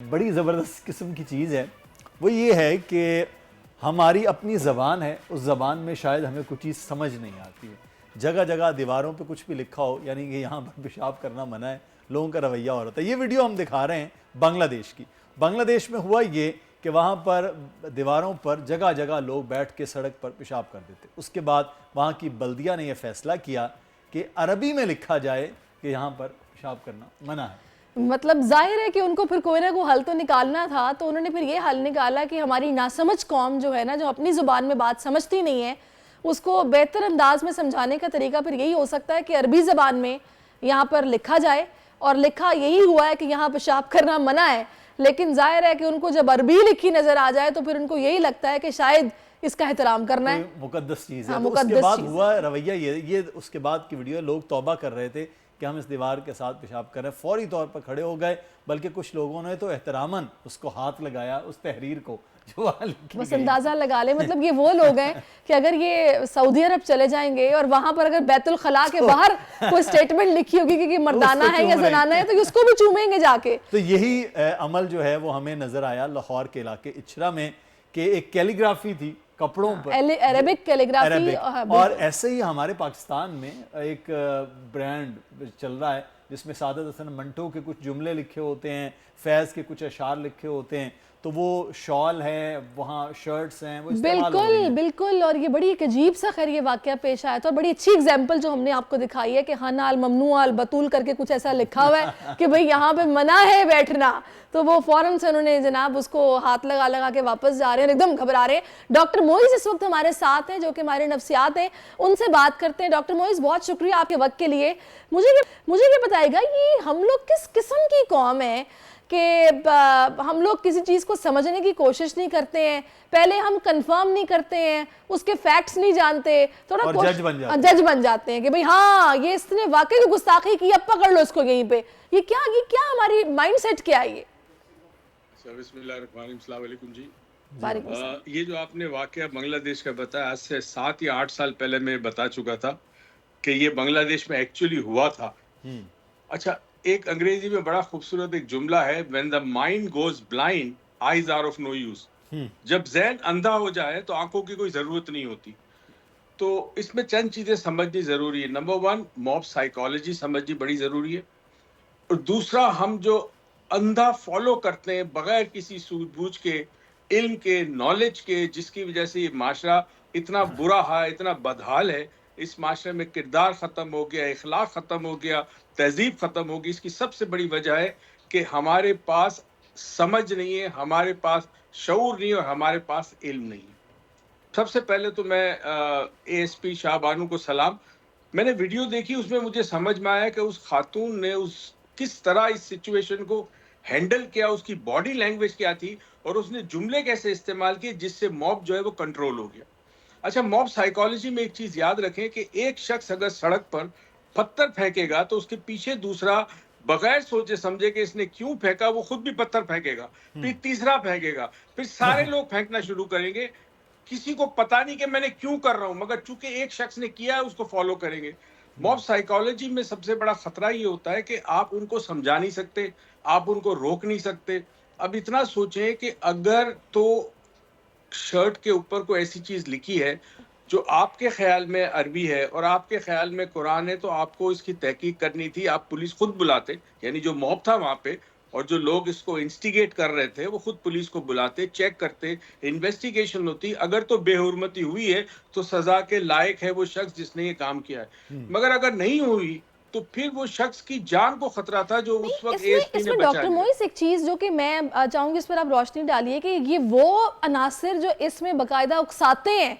بڑی زبردست قسم کی چیز ہے، وہ یہ ہے کہ ہماری اپنی زبان ہے، اس زبان میں شاید ہمیں کچھ چیز سمجھ نہیں آتی ہے۔ جگہ جگہ دیواروں پہ کچھ بھی لکھا ہو، یعنی کہ یہاں پر پیشاب کرنا منع ہے، لوگوں کا رویہ ہو رہا تھا۔ یہ ویڈیو ہم دکھا رہے ہیں بنگلہ دیش کی۔ بنگلہ دیش میں ہوا یہ کہ وہاں پر دیواروں پر جگہ جگہ لوگ بیٹھ کے سڑک پر پیشاب کر دیتے۔ اس کے بعد وہاں کی بلدیہ نے یہ فیصلہ کیا کہ عربی میں لکھا جائے کہ یہاں پر پیشاب کرنا منع ہے۔ مطلب ظاہر ہے کہ ان کو پھر کوئی نہ کوئی حل تو نکالنا تھا، تو انہوں نے پھر یہ حل نکالا کہ ہماری ناسمجھ قوم جو ہے نا، جو اپنی زبان میں بات سمجھتی نہیں ہے، اس کو بہتر انداز میں سمجھانے کا طریقہ پھر یہی ہو سکتا ہے کہ عربی زبان میں یہاں پر لکھا جائے، اور لکھا یہی ہوا ہے کہ یہاں پیشاب کرنا منع ہے۔ لیکن ظاہر ہے کہ ان کو جب عربی لکھی نظر آ جائے تو پھر ان کو یہی لگتا ہے کہ شاید اس کا احترام کرنا ہے، مقدس چیز ہے۔ ہاں، تو اس کے مقدس بعد چیز ہوا رویہ یہ اس کے بعد کی ویڈیو، لوگ توبہ کر رہے تھے کہ ہم اس دیوار کے ساتھ پیشاب کر رہے ہیں، فوری طور پر کھڑے ہو گئے، بلکہ کچھ لوگوں نے تو احتراماً اس کو ہاتھ لگایا، اس تحریر کو جو وہاں لکھی بس گئی۔ اندازہ لگا لے، مطلب یہ وہ لوگ ہیں کہ اگر یہ سعودی عرب چلے جائیں گے اور وہاں پر اگر بیت الخلاء کے باہر کوئی سٹیٹمنٹ لکھی ہوگی کہ مردانہ ہے یا زنانہ ہے تو اس کو بھی چومیں گے جا کے۔ تو یہی عمل جو ہے وہ ہمیں نظر آیا لاہور کے علاقے اچھرا میں، کہ ایک کیلیگرافی تھی کپڑوں پر، عربک کیلیگرافی۔ اور ایسے ہی ہمارے پاکستان میں ایک برانڈ چل رہا ہے جس میں سعادت حسن منٹو کے کچھ جملے لکھے ہوتے ہیں، فیض کے کچھ اشعار لکھے ہوتے ہیں، تو وہ شال ہے، وہاں شرٹس ہیں، وہ استعمال ہو رہی ہیں۔ بالکل، اور یہ بڑی ایک عجیب سا خیر یہ واقعہ پیش آیا تھا، اور بڑی اچھی اگزامپل جو ہم نے آپ کو دکھائی ہے کہ حنا الممنوع البتول کر کے کچھ ایسا لکھا ہوا ہے کہ بھئی یہاں پہ منع ہے بیٹھنا، تو وہ فوراً سے انہوں نے جناب اس کو ہاتھ لگا کے واپس جا رہے ہیں، ایک دم گھبرا رہے ہیں۔ ڈاکٹر موئز اس وقت ہمارے ساتھ ہیں جو کہ ہمارے نفسیات ہیں، ان سے بات کرتے ہیں۔ ڈاکٹر موئز، بہت شکریہ آپ کے وقت کے لیے۔ مجھے یہ بتائے گا، یہ ہم لوگ کس قسم کی قوم ہے کہ ہم لوگ کسی چیز کو سمجھنے کی کوشش نہیں کرتے ہیں، پہلے ہم کنفرم نہیں کرتے ہیں، اس کے فیکٹس نہیں جانتے، تھوڑا جج بن جاتے ہیں کہ بھئی ہاں یہ اس نے واقعی گستاخی کی، اب پکڑ لو اس کو یہیں پہ۔ یہ کیا ہماری مائنڈ سیٹ کیا ہے یہ؟ بسم اللہ الرحمن الرحیم، السلام علیکم جی۔ وعلیکم السلام۔ یہ جو آپ نے واقعہ بنگلہ دیش کا بتایا، آج سے 7 یا 8 سال پہلے میں بتا چکا تھا کہ یہ بنگلہ دیش میں ایکچولی ہوا تھا۔ اچھا، ایک انگریزی میں بڑا خوبصورت ایک جملہ ہے، when the mind goes blind, eyes are of no use۔ جب ذہن اندھا ہو جائے تو آنکھوں کی کوئی ضرورت نہیں ہوتی۔ تو اس میں چند چیزیں سمجھنی ضروری ہے۔ نمبر 1، موب سائیکالوجی سمجھنی بڑی ضروری ہے، اور دوسرا ہم جو اندھا فالو کرتے ہیں بغیر کسی سوجھ بوجھ کے، علم کے، نالج کے، جس کی وجہ سے یہ معاشرہ اتنا برا ہے، اتنا بدحال ہے، اس معاشرے میں کردار ختم ہو گیا، اخلاق ختم ہو گیا، تہذیب ختم ہو گئی۔ اس کی سب سے بڑی وجہ ہے کہ ہمارے پاس سمجھ نہیں ہے، ہمارے پاس شعور نہیں ہے، اور ہمارے پاس علم نہیں ہے۔ سب سے پہلے تو میں اے ایس پی شاہ بانو کو سلام۔ میں نے ویڈیو دیکھی، اس میں مجھے سمجھ میں آیا کہ اس خاتون نے کس طرح اس سچویشن کو ہینڈل کیا، اس کی باڈی لینگویج کیا تھی، اور اس نے جملے کیسے استعمال کیے جس سے موب جو ہے وہ کنٹرول ہو گیا۔ اچھا، موب سائیکالوجی میں ایک چیز یاد رکھیں کہ ایک شخص اگر سڑک پر پتھر پھینکے گا تو اس کے پیچھے دوسرا بغیر سوچے سمجھے کہ اس نے کیوں پھینکا وہ خود بھی پتھر پھینکے گا، پھر تیسرا پھینکے گا، پھر سارے لوگ پھینکنا شروع کریں گے۔ کسی کو پتا نہیں کہ میں نے کیوں کر رہا ہوں، مگر چونکہ ایک شخص نے کیا ہے اس کو فالو کریں گے۔ موب سائیکالوجی میں سب سے بڑا خطرہ یہ ہوتا ہے کہ آپ ان کو سمجھا نہیں سکتے، آپ ان کو روک نہیں سکتے۔ اب اتنا سوچیں کہ اگر تو شرٹ کے اوپر کوئی ایسی چیز لکھی ہے جو آپ کے خیال میں عربی ہے اور آپ کے خیال میں قرآن ہے، تو آپ کو اس کی تحقیق کرنی تھی، آپ پولیس خود بلاتے، یعنی جو موب تھا وہاں پہ اور جو لوگ اس کو انسٹیگیٹ کر رہے تھے وہ خود پولیس کو بلاتے، چیک کرتے، انویسٹیگیشن ہوتی۔ اگر تو بے حرمتی ہوئی ہے تو سزا کے لائق ہے وہ شخص جس نے یہ کام کیا ہے، مگر اگر نہیں ہوئی تو پھر وہ شخص کی جان کو خطرہ تھا جو اس وقت اے ایس پی نے بچا لیا۔ ڈاکٹر موئز، ایک چیز جو کہ میں چاہوں گی اس پر آپ روشنی ڈالیے کہ یہ وہ عناصر جو اس میں باقاعدہ اکساتے ہیں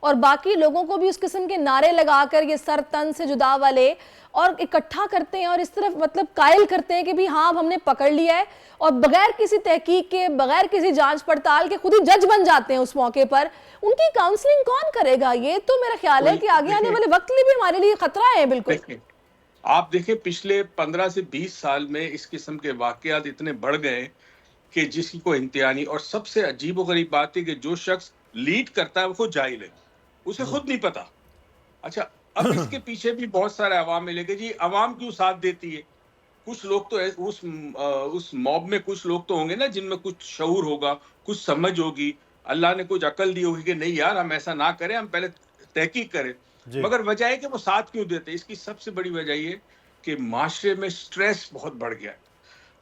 اور باقی لوگوں کو بھی اس قسم کے نعرے لگا کر یہ سر تن سے جدا والے اور اکٹھا کرتے ہیں اور اس طرف مطلب قائل کرتے ہیں کہ بھی ہاں ہم نے پکڑ لیا ہے، اور بغیر کسی تحقیق کے، بغیر کسی جانچ پڑتال کے خود ہی جج بن جاتے ہیں اس موقع پر، ان کی کاؤنسلنگ کون کرے گا؟ یہ تو میرا خیال ہے کہ آگے آنے والے وقت لیے بھی ہمارے لیے خطرہ ہے۔ بالکل آپ دیکھیں پچھلے 15 سے 20 سال میں اس قسم کے واقعات اتنے بڑھ گئے کہ جس کی کوئی انتہا نہیں، اور سب سے عجیب و غریب بات ہے کہ جو شخص لیڈ کرتا ہے وہ خود جاہل ہے، اسے خود نہیں پتا۔ اچھا، اب اس کے پیچھے بھی بہت سارے عوامل ہے کہ جی عوام کیوں ساتھ دیتی ہے، کچھ لوگ تو اس موب میں کچھ لوگ تو ہوں گے نا جن میں کچھ شعور ہوگا, کچھ سمجھ ہوگی, اللہ نے کچھ عقل دی ہوگی کہ نہیں یار ہم ایسا نہ کریں, ہم پہلے تحقیق کریں. جی مگر وجہ ہے کہ وہ ساتھ کیوں دیتے, اس کی سب سے بڑی وجہ یہ کہ معاشرے میں سٹریس بہت بڑھ گیا ہے.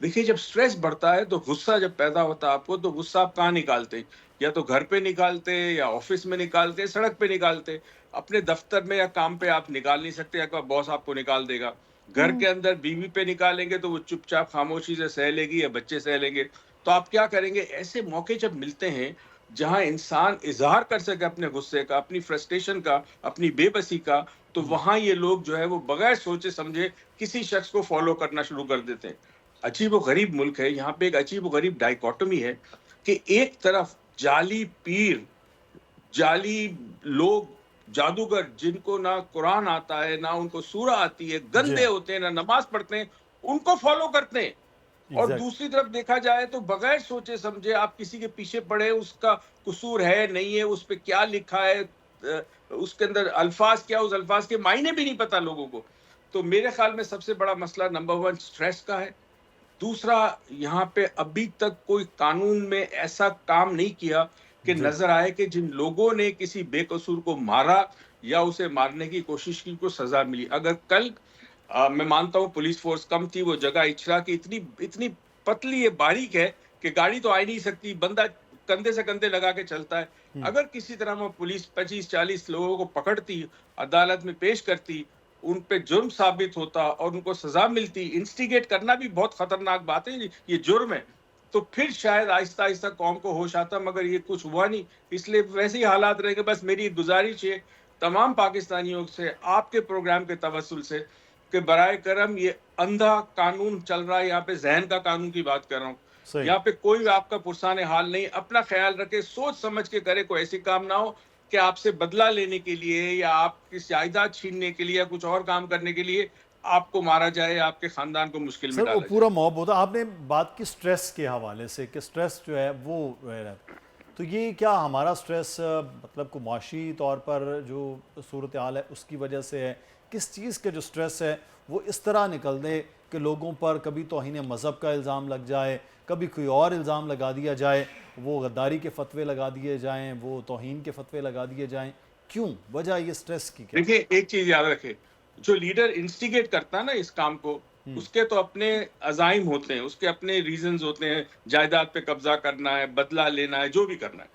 دیکھیے جب سٹریس بڑھتا ہے تو غصہ جب پیدا ہوتا ہے آپ کو, تو غصہ آپ کہاں نکالتے, یا تو گھر پہ نکالتے, یا آفس میں نکالتے, سڑک پہ نکالتے. اپنے دفتر میں یا کام پہ آپ نکال نہیں سکتے, یا باس آپ کو نکال دے گا. گھر کے اندر بیوی پہ نکالیں گے تو وہ چپ چاپ خاموشی سے سہ لے گی, یا بچے سہ لیں گے. تو آپ کیا کریں گے, ایسے موقع جب ملتے ہیں جہاں انسان اظہار کر سکے اپنے غصے کا, اپنی فرسٹریشن کا, اپنی بے بسی کا, تو وہاں یہ لوگ جو ہے وہ بغیر سوچے سمجھے کسی شخص کو فالو کرنا شروع کر دیتے ہیں. عجیب و غریب ملک ہے, یہاں پہ ایک عجیب و غریب ڈائیکوٹمی ہے کہ ایک طرف جعلی پیر, جعلی لوگ, جادوگر جن کو نہ قرآن آتا ہے نہ ان کو سورہ آتی ہے, جی گندے ہوتے ہیں, نہ نماز پڑھتے ہیں, ان کو فالو کرتے ہیں. اور ایگزیکٹ. دوسری طرف دیکھا جائے تو بغیر سوچے سمجھے آپ کسی کے پیچھے پڑے, اس کا قصور ہے نہیں ہے, اس پہ کیا لکھا ہے, اس کے اندر الفاظ کیا, اس الفاظ کے معنی بھی نہیں پتا لوگوں کو. تو میرے خیال میں سب سے بڑا مسئلہ نمبر 1 سٹریس کا ہے. دوسرا, یہاں پہ ابھی تک کوئی قانون میں ایسا کام نہیں کیا کہ جی نظر آئے کہ جن لوگوں نے کسی بے قصور کو مارا یا اسے مارنے کی کوشش کی کو سزا ملی. اگر کل میں مانتا ہوں پولیس فورس کم تھی, وہ جگہ اچھلا کی اتنی پتلی ہے, باریک ہے کہ گاڑی تو آ نہیں سکتی, بندہ کندھے سے کندھے لگا کے چلتا ہے. اگر کسی طرح وہ پولیس 25-40 لوگوں کو پکڑتی, عدالت میں پیش کرتی, ان پہ جرم ثابت ہوتا اور ان کو سزا ملتی, انسٹیگیٹ کرنا بھی بہت خطرناک بات ہے, یہ جرم ہے, تو پھر شاید آہستہ آہستہ قوم کو ہوش آتا. مگر یہ کچھ ہوا نہیں, اس لیے ویسے ہی حالات رہے گا. بس میری ایک گزارش ہے تمام پاکستانیوں سے, آپ کے پروگرام کے توسل سے, کہ برائے کرم یہ اندھا قانون چل رہا ہے, یہاں پہ ذہن کا قانون کی بات کر رہا ہوں, صحیح. یہاں پہ کوئی آپ کا پرسان حال نہیں, اپنا خیال رکھے, سوچ سمجھ کے کرے, کوئی ایسی کام نہ ہو کہ آپ سے بدلہ لینے کے لیے یا آپ کی جائیداد چھیننے کے لیے یا کچھ اور کام کرنے کے لیے آپ کو مارا جائے, آپ کے خاندان کو مشکل میں سر وہ ڈالا جائے. پورا موب ہوتا. آپ نے بات کی سٹریس کے حوالے سے کہ سٹریس جو ہے وہ رہ رہا ہے, تو یہ کیا ہمارا سٹریس مطلب کو معاشی طور پر جو صورتحال ہے اس کی وجہ سے ہے, کس چیز کے جو سٹریس ہے وہ اس طرح نکل دے کہ لوگوں پر کبھی توہین مذہب کا الزام لگ جائے, کبھی کوئی اور الزام لگا دیا جائے, وہ غداری کے فتوے لگا دیے جائیں, وہ توہین کے فتوے لگا دیے جائیں, کیوں وجہ یہ سٹریس کی کیا؟ دیکھیں ایک چیز یاد رکھے, جو لیڈر انسٹیگیٹ کرتا ہے نا اس کام کو, اس کے تو اپنے عزائم ہوتے ہیں, اس کے اپنے ریزنز ہوتے ہیں, جائیداد پہ قبضہ کرنا ہے, بدلہ لینا ہے, جو بھی کرنا ہے.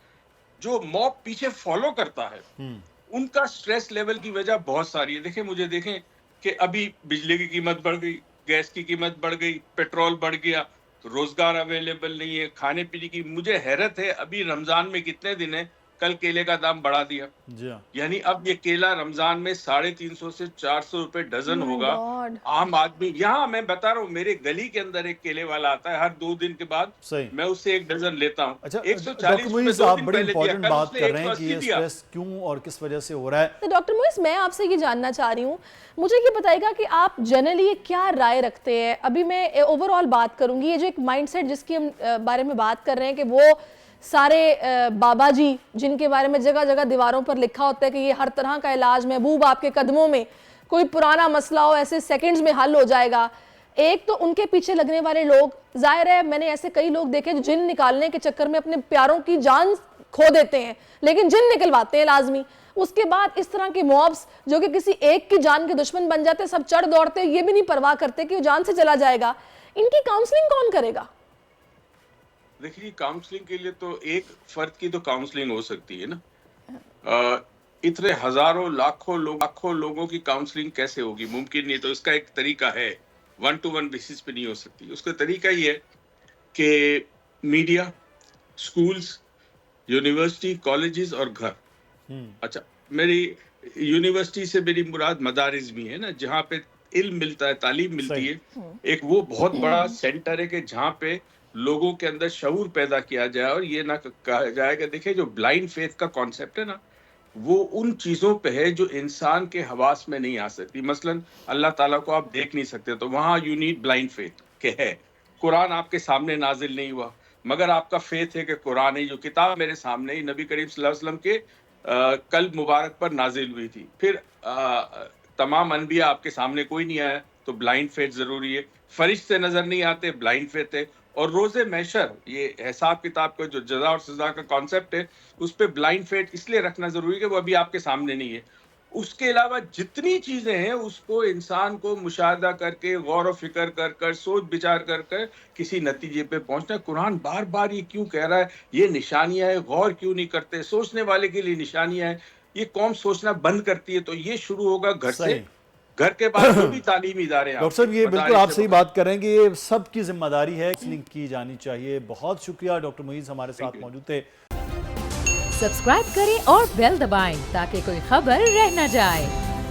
جو موب پیچھے فالو کرتا ہے ان کا سٹریس لیول کی وجہ بہت ساری ہے. دیکھیں کہ ابھی بجلی کی قیمت بڑھ گئی, گیس کی قیمت بڑھ گئی, پیٹرول بڑھ گیا, تو روزگار اویلیبل نہیں ہے, کھانے پینے کی. مجھے حیرت ہے ابھی رمضان میں کتنے دن ہیں, کل کیلے کا دام بڑھا دیا. جی ہاں, یعنی اب یہ کیلا رمضان میں 350 سے 400 روپے ڈزن ہوگا. گاڈ. عام آدمی, یہاں میں بتا رہا ہوں, میرے گلی کے اندر ایک کیلے والا آتا ہے, ہر 2 دن کے بعد صحیح. میں اس سے 1 ڈزن لیتا ہوں. اچھا 140 ڈاکٹر روپے موئز 2 آپ دن بڑی پہلے دیا, امپورٹنٹ کل اس بات نے کر رہے ہیں کہ 180 یہ دیا. سٹریس کیوں اور کس وجہ سے ہو رہا ہے. تو ڈاکٹر موئز میں آپ سے یہ جاننا چاہ رہی ہوں, مجھے یہ بتائے گا کہ آپ جنرلی کیا رائے رکھتے ہیں. ابھی میں اوور آل بات کروں گی, یہ جو ایک مائنڈ سیٹ جس کی ہم بارے میں بات کر رہے ہیں کہ وہ سارے بابا جی جن کے بارے میں جگہ جگہ دیواروں پر لکھا ہوتا ہے کہ یہ ہر طرح کا علاج محبوب آپ کے قدموں میں, کوئی پرانا مسئلہ ہو ایسے سیکنڈز میں حل ہو جائے گا. ایک تو ان کے پیچھے لگنے والے لوگ, ظاہر ہے میں نے ایسے کئی لوگ دیکھے جو جن نکالنے کے چکر میں اپنے پیاروں کی جان کھو دیتے ہیں, لیکن جن نکلواتے ہیں لازمی. اس کے بعد اس طرح کے موبس جو کہ کسی ایک کی جان کے دشمن بن جاتے, سب چڑھ دوڑتے, یہ بھی نہیں پرواہ کرتے کہ وہ جان سے چلا جائے گا. ان کی کاؤنسلنگ کون کرے گا؟ دیکھیے کاؤنسلنگ کے لیے تو ایک فرد کی تو کاؤنسلنگ ہو سکتی ہے نا, اتنے ہزاروں لاکھوں لوگوں کی کاؤنسلنگ کیسے ہوگی, ممکن نہیں. تو اس کا ایک طریقہ ہے, 1 to 1 بیسس پہ نہیں ہو سکتی. اس کا طریقہ یہ ہے کہ میڈیا, سکولز, یونیورسٹی, کالجز اور گھر. اچھا, میری یونیورسٹی سے میری مراد مدارس بھی ہیں نا, جہاں پہ علم ملتا ہے, تعلیم ملتی ہے. ایک وہ بہت بڑا سینٹر ہے کہ جہاں پہ لوگوں کے اندر شعور پیدا کیا جائے, اور یہ نہ کہا جائے کہ دیکھیں جو بلائنڈ فیتھ کا کانسیپٹ ہے نا, وہ ان چیزوں پہ ہے جو انسان کے حواس میں نہیں آ سکتی. مثلا اللہ تعالیٰ کو آپ دیکھ نہیں سکتے, تو وہاں یو نیڈ بلائنڈ فیتھ کہ ہے. قرآن آپ کے سامنے نازل نہیں ہوا, مگر آپ کا فیتھ ہے کہ قرآن ہے, جو کتاب میرے سامنے ہی نبی کریم صلی اللہ علیہ وسلم کے قلب مبارک پر نازل ہوئی تھی. پھر تمام انبیاء آپ کے سامنے کوئی نہیں آیا, تو بلائنڈ فیتھ ضروری ہے. فرشتے نظر نہیں آتے، بلائنڈ فیتھ ہے. اور روز محشر، یہ حساب کتاب کا جو جزا اور سزا کا کانسیپٹ ہے، اس پہ بلائنڈ فیتھ اس لیے رکھنا ضروری ہے کہ وہ ابھی آپ کے سامنے نہیں ہے. اس کے علاوہ جتنی چیزیں ہیں اس کو انسان کو مشاہدہ کر کے، غور و فکر کر کر، سوچ بچار کر کر کسی نتیجے پہ پہنچنا. قرآن بار بار یہ کیوں کہہ رہا ہے؟ یہ نشانیاں ہیں، غور کیوں نہیں کرتے؟ سوچنے والے کے لیے نشانیاں ہیں. یہ قوم سوچنا بند کرتی ہے. تو یہ شروع ہوگا گھر سے. صحیح. گھر کے بعد جو بھی تعلیمی ادارے ہیں، ڈاکٹر صاحب یہ بالکل مدارس آپ سے صحیح بات کر رہے ہیں کہ یہ سب کی ذمہ داری ہے، لنک کی جانی چاہیے. بہت شکریہ ڈاکٹر معیز ہمارے ساتھ موجود تھے. سبسکرائب کریں اور بیل دبائیں تاکہ کوئی خبر رہ نہ جائے.